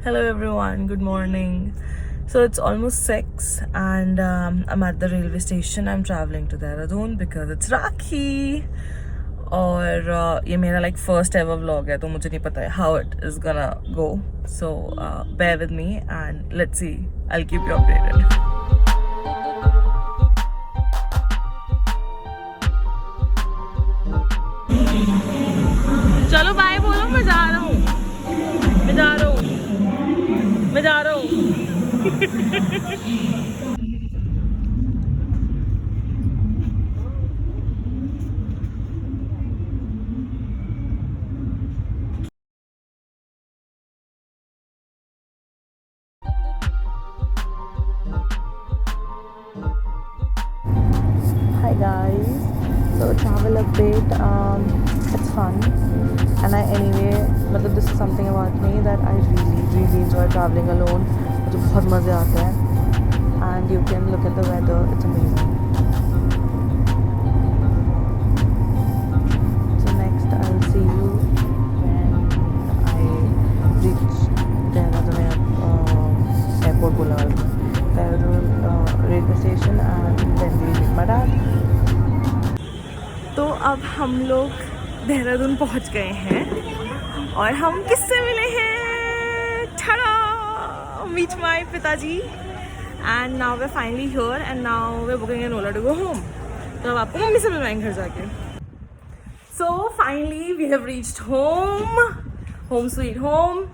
Hello everyone, good morning. So it's almost 6 and I'm at the railway station. I'm traveling to Dehradun because it's Rakhi. और ये मेरा like first ever vlog है तो मुझे नहीं पता है how it is gonna go. So bear with me and let's see. I'll keep you updated. चलो बाय बोलो मैं जा रहा हूँ मैं जा रहा हूँ मैं जा रहा हूँ Hi guys, so travel update, it's fun and I anyway, मतलब this is something about me that I really enjoy traveling alone. मुझे बहुत मज़े आते हैं and you can look at the weather, it's amazing. So next I'll see you when I reach Dehradun airport बोला Dehradun railway station and then we'll meet my dad. तो अब हम लोग देहरादून पहुंच गए हैं और हम किससे मिले हैं ठाड़ा meet my pitaji and now we finally here and now we booking an Ola to go home. तो अब आपको मम्मी से मिलवाएंगे घर जाके. So finally we have reached home sweet home.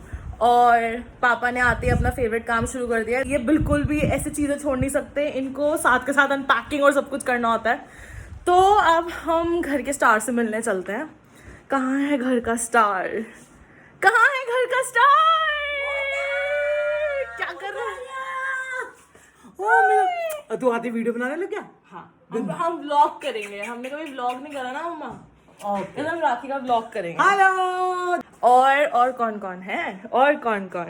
और पापा ने आते ही अपना फेवरेट काम शुरू कर दिया. ये बिल्कुल भी ऐसी चीज़ें छोड़ नहीं सकते, इनको साथ के साथ अनपैकिंग और सब कुछ करना होता है. तो अब हम घर के स्टार से मिलने चलते हैं. कहाँ है घर का स्टार? कहाँ है घर का स्टार? क्या कर रहा है? तू आती वीडियो बनाने लग गया? हाँ, हम व्लॉग करेंगे. हमने कभी व्लॉग नहीं करा ना मम्मा. हम राखी का व्लॉग करेंगे. हेलो. और कौन कौन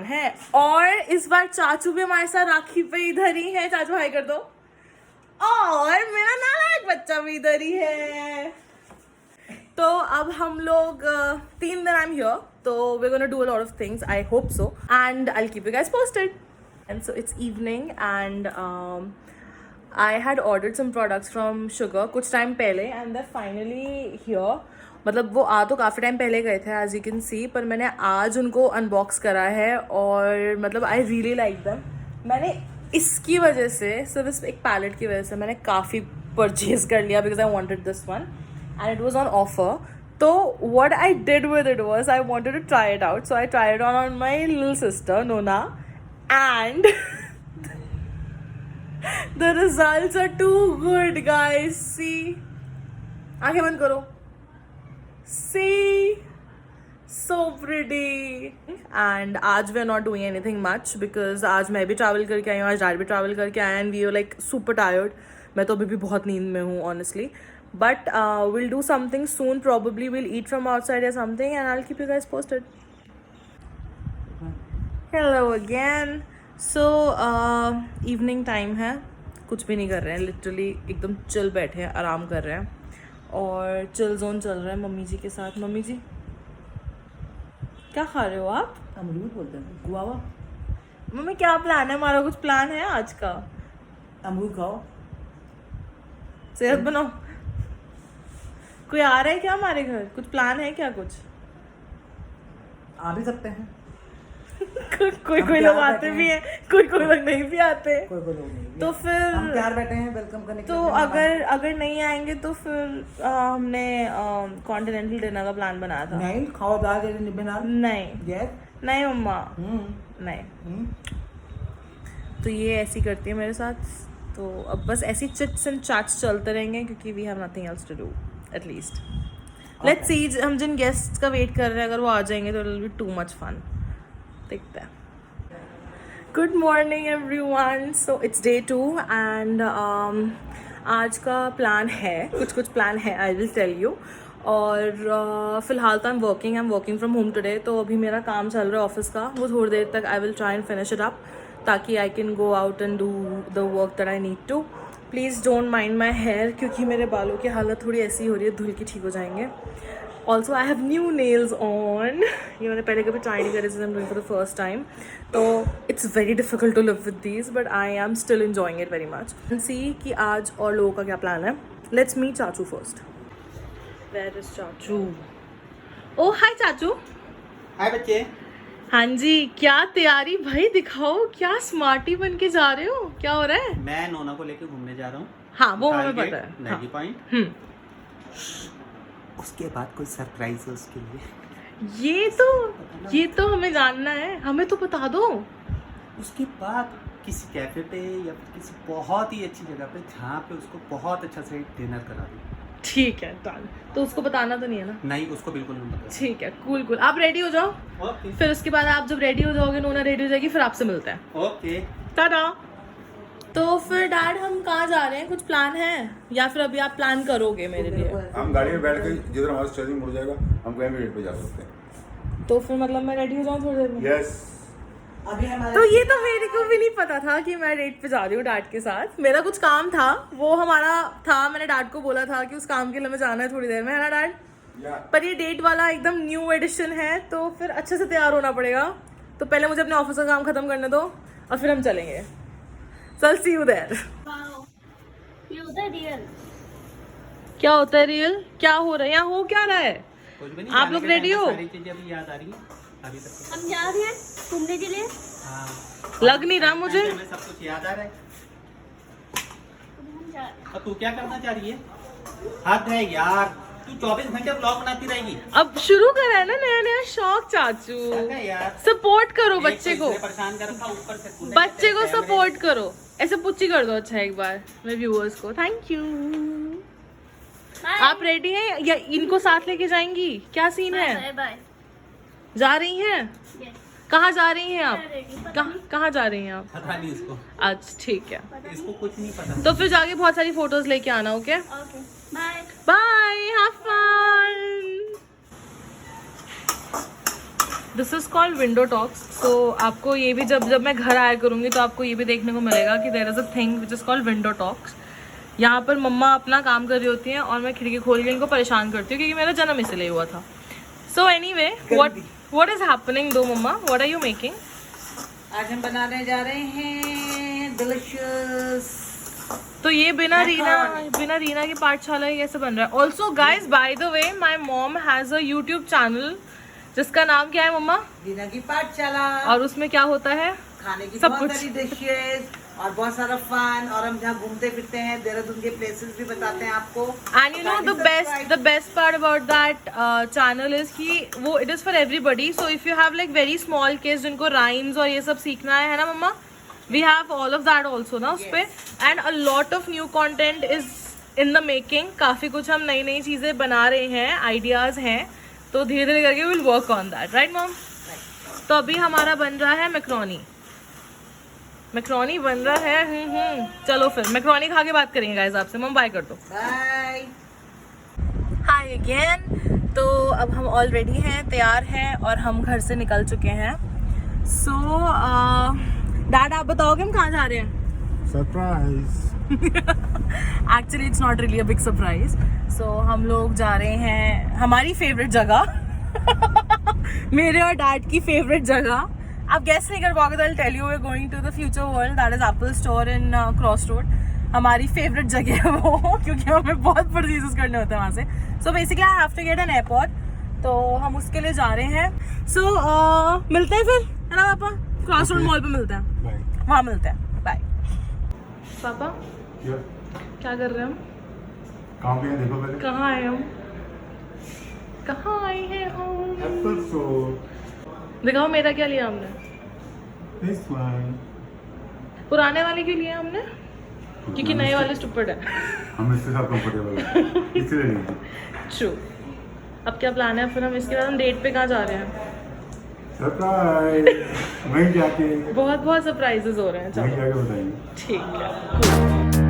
है? और इस बार चाचू भी हमारे साथ राखी पे इधर ही है. चाचू हाय कर दो. और मेरा नालायक बच्चा भी इधर ही है. तो अब हम लोग 3 दिन आई एम हियर, तो we gonna do a lot of things. I hope so and I will keep you guys posted. And so it's evening and I had ordered some products from Sugar कुछ time पहले and they finally here. मतलब वो आ तो काफ़ी time पहले गए थे as you can see, पर मैंने आज उनको अनबॉक्स करा है और मतलब आई रियली लाइक देम. मैंने इसकी वजह से, सिर्फ इस एक पैलेट की वजह से मैंने काफ़ी परचेज कर लिया because I wanted this one and it was on offer. तो what I did with it was I wanted to try it out. So I try it on my little sister Nona and the results are too good guys. See, आंखें बंद करो. सी, so pretty. and आज we are not doing anything much because आज मैं भी travel करके आई हूँ, आज डैड भी ट्रैवल करके आया and we are like super tired. मैं तो अभी भी बहुत नींद में हूँ honestly. But we'll do something soon, probably we'll eat from outside or something and I'll keep you guys posted. Hello again. so evening time है, कुछ भी नहीं कर रहे हैं, लिटरली एकदम चिल बैठे हैं, आराम कर रहे हैं और चिल जोन चल रहा है मम्मी जी के साथ. मम्मी जी क्या खा रहे हो आप? अमरूद बोलते हैं, गुआवा. मम्मी क्या प्लान है हमारा? कुछ प्लान है आज का? अमरूद खाओ, सेहत बनाओ. कोई आ रहा है क्या हमारे घर? कुछ प्लान है क्या? कुछ आ भी सकते हैं. कोई लोग आते भी हैं, कोई लोग नहीं भी आते. कोई लोग नहीं. तो फिर हम प्यार बैठे हैं वेलकम करने के तो लिए. अगर नहीं आएंगे तो फिर हमने कॉन्टिनेंटल डिनर का प्लान बनाया था. नहीं खाओ दाल दे बिना. नहीं यस. नहीं मम्मा नहीं. तो ये ऐसी करती है मेरे साथ. तो अब बस ऐसी चिट्स एंड चैट्स चलते रहेंगे क्योंकि we have nothing else to do at least. Let's see, हम जिन गेस्ट्स का वेट कर रहे हैं अगर वो आ जाएंगे तो it will be too much fun. देखते हैं. Good morning everyone. So it's day 2 and आज का प्लान है, कुछ प्लान है, आई विल टेल यू. और फिलहाल तो I am working from home today. तो अभी मेरा काम चल रहा है ऑफिस का, वो थोड़ी देर तक I will try and finish it up ताकि I can go out and do the work that I need to. Please don't mind my hair क्योंकि मेरे बालों की हालत थोड़ी ऐसी हो रही है, धुल के ठीक हो जाएंगे. Also I have new nails on. ये मैंने पहले कभी ट्राई नहीं करे, I am doing for the first time. तो it's very difficult to live with these, but I am still enjoying it very much. See कि आज और लोगों का क्या प्लान है. लेट्स मीट चाचू फर्स्ट. वेयर इज चाचू? ओ हाय चाचू. हाय बच्चे. हाँ जी, क्या तैयारी भाई, दिखाओ क्या स्मार्टी बन के जा रहे हो, क्या हो रहा है? मैं नोना को लेके घूमने जा रहा हूँ. हाँ वो हमें पता है. Maggi point. उसके बाद कोई सरप्राइज है उसके लिए. ये तो हमें जानना है, हमें तो बता दो. उसके बाद किसी कैफे पे या फिर किसी बहुत ही अच्छी जगह पे जहाँ पे उसको बहुत अच्छा से डिनर करा दूँ. ठीक है डन. तो उसको बताना तो नहीं है ना? नहीं, उसको बिल्कुल नहीं पता. ठीक है, कूल. आप रेडी हो जाओ. ओके. फिर उसके बाद आप जब रेडी हो जाओगे, नोना रेडी हो जाएगी, फिर आपसे मिलते हैं. ओके. टाटा. तो फिर डैड हम कहाँ जा रहे हैं, कुछ प्लान है या फिर अभी आप प्लान करोगे मेरे लिए? हम गाड़ी में बैठ के जिधर हमारा स्टेशन मुड़ जाएगा हम कहीं भी रेट पे जा सकते हैं. तो फिर मतलब मैं रेडी हो जाऊँ थोड़ी देर में? यस. अभी हमारे तो ये तो मेरे को भी नहीं पता था कि मैं डेट पे जा रही हूँ डैड के साथ. मेरा कुछ काम था, वो हमारा था, मैंने डैड को बोला था कि उस काम के लिए हमें जाना है थोड़ी देर में, है ना डैड? या पर ये डेट वाला एकदम न्यू एडिशन है, तो फिर अच्छे से तैयार होना पड़ेगा. तो पहले मुझे अपने ऑफिस का काम खत्म करने दो और फिर हम चलेंगे. So I'll see you there. ये होता है रियल. क्या होता है रियल? क्या हो रहा है यहाँ, हो क्या रहा है? कुछ भी नहीं. आप जाने लोग के ready टाइम हो? पे सारी चीजें अभी याद आ रही है अभी तक. हम जा रहे हैं घूमने के लिए. हाँ. लग नहीं रहा मुझे. हमें सब कुछ याद आ रहा है. हम जा रहे हैं. और तू क्या करना चाह रही है? हद है यार, तू 24 घंटे ब्लॉग बनाती रहेगी. अब शुरू करा है ना नया नया शौक चाचू. हद है यार. सपोर्ट करो एक बच्चे तो को. इतने परेशान कर रखा, ऊपर से तूने बच्चे को कैमरे- सपोर्ट करो. ऐसे पुच्ची कर दो अच्छा एक बार मेरे व्यूअर्स को. Thank you. बाय. आप रेडी हैं या इनको साथ लेके जाएंगी? क्या सीन है? Bye bye. जा रही हैं? यस. कहाँ जा रही हैं आप? रेडी. कहाँ जा रही हैं आप? पता नहीं इसको. अच्छा ठीक है. इसको कुछ नहीं पता. तो फिर जाके बहुत सारी फोटोज लेके आना. Okay okay. Bye. Bye. Have fun. This is called window talks. So आपको ये भी जब मैं घर आया करूँगी तो आपको ये भी देखने को मिलेगा कि there is a thing which is called window talks. यहाँ पर मम्मा अपना काम कर रही होती हैं और मैं खिड़की खोल के इनको परेशान करती हूँ क्योंकि मेरा जन्म इसलिए हुआ था. So anyway what is happening though mama? what are you making? आज हम बनाने जा रहे हैं डिलिशियस. तो ये बिना रीना की पाठशाला ये कैसे बन रहा है? Also guys by the way my mom has a YouTube channel जिसका नाम क्या है मम्मा? दीना की पाठशाला. और उसमें क्या होता है? खाने की सब बहुत कुछ. सारी डिशेस और बहुत सारा फन. और हम जहाँ घूमते फिरते हैं देहरादून के प्लेसेस भी बताते हैं आपको. And you know the best part about that channel is कि वो it is for everybody. So if you have like very small kids जिनको राइम्स और ये सब सीखना है ना मम्मा, we have all of that also ना उस पे. And a lot of new content is in the making. काफी कुछ हम नई नई चीजें बना रहे हैं, आइडियाज हैं, तो धीरे धीरे करके will work on that. Right mom? तो अभी हमारा बन रहा है मैक्रोनी बन रहा है. चलो फिर मैक्रोनी खा के बात करेंगे गाइस आपसे. मम बाय कर दो. बाय. हाय अगेन. तो अब हम ऑलरेडी हैं, तैयार हैं और हम घर से निकल चुके हैं. सो डैड आप बताओगे हम कहाँ जा रहे हैं? Surprise. Actually it's not really a big surprise. So हम लोग जा रहे हैं हमारी फेवरेट जगह मेरे और डैड की फेवरेट जगह. आप गेस नहीं कर पाओगे. तो I tell you we are going to the future world, that is Apple store in cross road. हमारी फेवरेट जगह है वो क्योंकि हमें बहुत परचेजेस करने होते हैं वहाँ से. So basically I have to get an airport, तो हम उसके लिए जा रहे हैं. सो मिलते हैं फिर, है ना पापा? क्रॉस रोड मॉल पे मिलते हैं, बाय. वहाँ मिलते हैं. बाय पापा. क्या क्या कर रहे हैं हम? काम पे हैं, देखो पहले. कहाँ आए हम? कहाँ आए हैं हम? Apple store. दिखाओ मेरा क्या लिया हमने. This one. पुराने वाले क्यों लिए हमने? क्योंकि नए वाले स्टूपिड है. हम इसके साथ कंफर्टेबल हैं इसलिए नहीं. ट्रू. अब क्या प्लान है फिर? हम इसके बाद हम डेट पे कहाँ जा रहे हैं? सरप्राइज. वहीं जाके बहुत सरप्राइजेस हो रहे हैं. वहीं चलो जाके बताएंगे. ठीक है.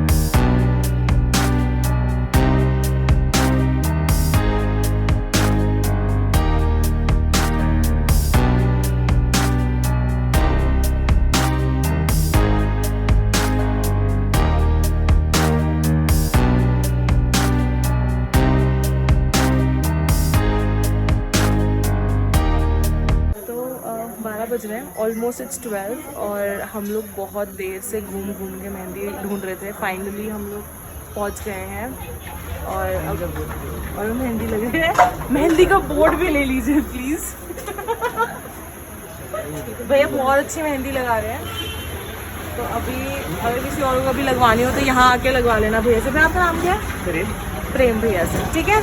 बज रहे हैं, ऑलमोस्ट इट्स 12 और हम लोग बहुत देर से घूम के मेहंदी ढूंढ रहे थे। फाइनली हम लोग पहुंच गए हैं और मेहंदी लग रही है। मेहंदी का बोर्ड भी ले लीजिए प्लीज़। भैया बहुत अच्छी मेहंदी लगा रहे हैं। तो अभी अगर किसी और को भी लगवानी हो तो यहाँ आके लगवा लेना भैया से। भैया आपका नाम क्या है? प्रेम भैया से, ठीक है।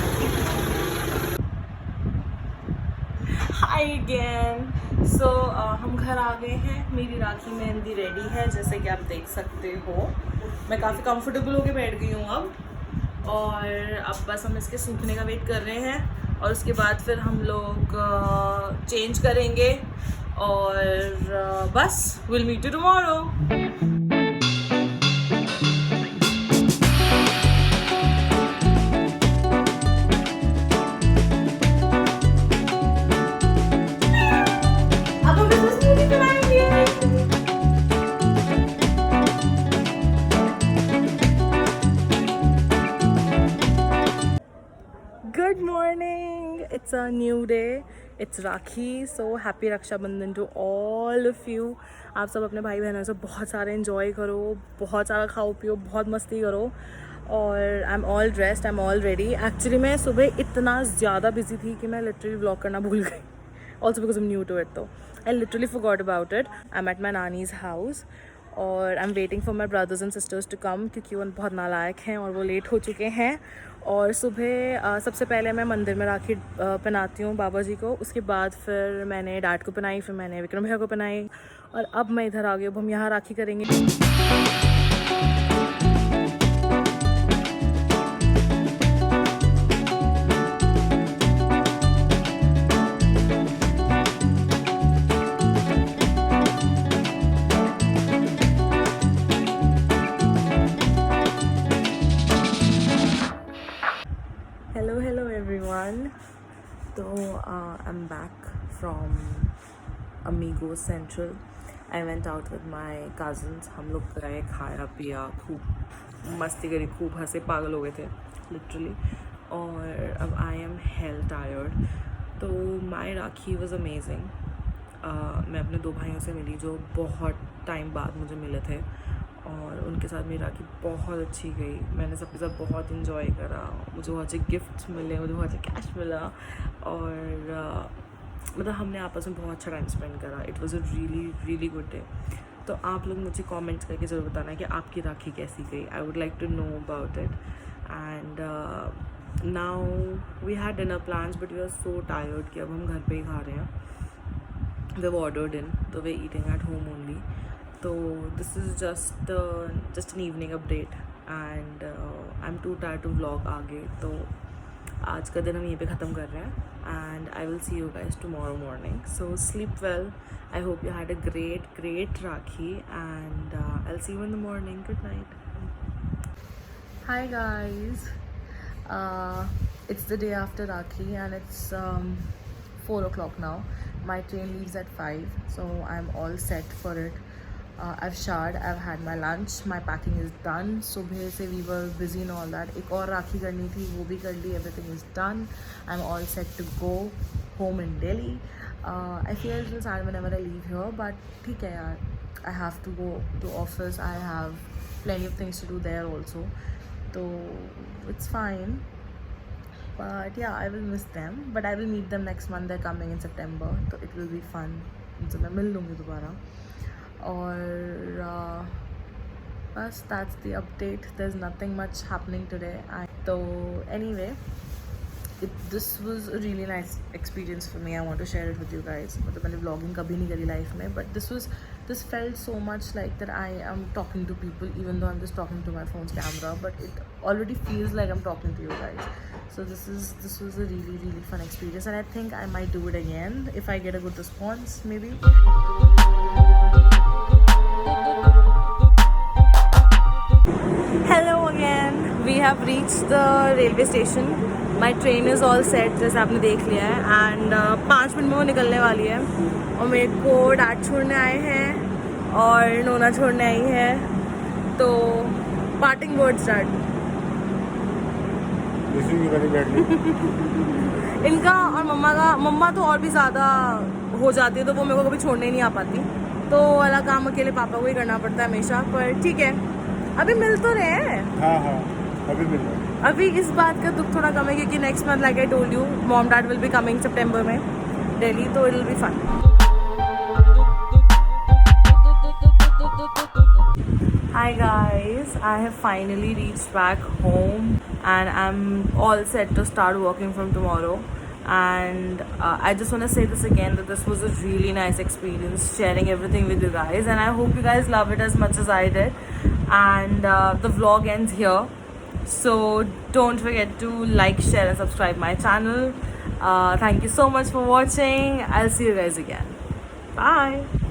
हाय अगेन। सो हम घर आ गए हैं। मेरी राखी मेहंदी रेडी है, जैसे कि आप देख सकते हो। मैं काफ़ी कंफर्टेबल होके बैठ गई हूँ अब, और अब बस हम इसके सूखने का वेट कर रहे हैं और उसके बाद फिर हम लोग चेंज करेंगे और बस will meet you tomorrow. Good morning, it's a new day, it's Rakhi, so happy Raksha Bandhan to all of you। आप सब अपने भाई बहनों से बहुत सारे enjoy करो, बहुत सारा खाओ पियो, बहुत मस्ती करो। और I'm all dressed, I'm all ready। Actually मैं सुबह इतना ज़्यादा busy थी कि मैं literally vlog करना भूल गई। Also because I'm new to it, though I literally forgot about it। I'm at my नानी's house और I'm waiting for my brothers and sisters to come क्योंकि वो बहुत नालायक हैं और वो लेट हो चुके हैं। और सुबह सबसे पहले मैं मंदिर में राखी पहनाती हूँ बाबा जी को, उसके बाद फिर मैंने डैड को पहनाई, फिर मैंने विक्रम भैया को पहनाई और अब मैं इधर आ गई। अब हम यहाँ राखी करेंगे। Hello everyone। तो I'm back from Amigos Central। I went out with my cousins। हम लोग गए, खाया पिया, खूब मस्ती करी, खूब हंसे, पागल हो गए थे literally। और अब I am hell tired। तो my राखी was amazing। मैं अपने दो भाइयों से मिली जो बहुत टाइम बाद मुझे मिले थे और उनके साथ मेरी राखी बहुत अच्छी गई। मैंने सबके साथ बहुत इन्जॉय करा, मुझे बहुत अच्छे गिफ्ट्स मिले, मुझे बहुत अच्छा कैश मिला और मतलब हमने आपस में बहुत अच्छा टाइम स्पेंड करा। It was a really good day. तो आप लोग मुझे कमेंट्स करके ज़रूर बताना कि आपकी राखी कैसी गई। I would like to know about it. And now we had dinner plans but we are so tired कि अब हम घर पे ही खा रहे हैं। वी हैव ऑर्डर्ड इन, तो we eating at home only. तो this is just an evening update and I am too tired to vlog आगे। तो आज का दिन हम यहीं पे ख़त्म कर रहे हैं and I will see you guys tomorrow morning. So sleep well. I hope you had a great rakhi and I will see you in the morning. Good night. Hi guys, it's the day after Rakhi and it's 4 o'clock now। My train leaves at 5, so I'm all set for it। I've showered, I've had my lunch, my packing is done। सुबह से we were busy and all that। एक और राखी करनी थी, वो भी कर ली। Everything is done। I'm all set to go home in Delhi। I feel a little sad whenever I leave here, but ठीक है यार, I have to go to office। I have plenty of things to do there also, so it's fine। But yeah, I will miss them, but I will meet them next month। They're coming in September, so it will be fun। उनसे मैं मिल लूँगी दोबारा। और बस that's the update। there's nothing much happening today। So anyway, this was a really nice experience for me। I want to share it with you guys। मतलब मैंने vlogging कभी नहीं करी life में, but this felt so much like that I am talking to people even though I'm just talking to my phone's camera, but it already feels like I'm talking to you guys। So this was a really fun experience and I think I might do it again if I get a good response maybe। Hello again। We have reached the railway station। My train is all set, जैसे आपने देख लिया है and 5 minute में वो निकलने वाली है और मेरे को डैड छोड़ने आए हैं और नोना छोड़ने आई है। तो पार्टिंग वर्ड्स डैड। इनका और मम्मा का, मम्मा तो और भी ज़्यादा हो जाती है तो वो मेरे को कभी छोड़ने नहीं आ पाती, तो वो वाला काम अकेले पापा को ही करना पड़ता है हमेशा। पर ठीक है, अभी मिल तो रहे हैं। हाँ हाँ अभी मिल रहा है। अभी इस बात का दुख थोड़ा कम है क्योंकि next month like I told you mom dad will be coming सितंबर में दिल्ली, तो it will be fun. Hi guys, I have finally reached back home and I'm all set to start working from tomorrow. And I just want to say this again, that this was a really nice experience sharing everything with you guys, and I hope you guys love it as much as I did. And the vlog ends here, so don't forget to like, share and subscribe my channel. Thank you so much for watching. I'll see you guys again. Bye.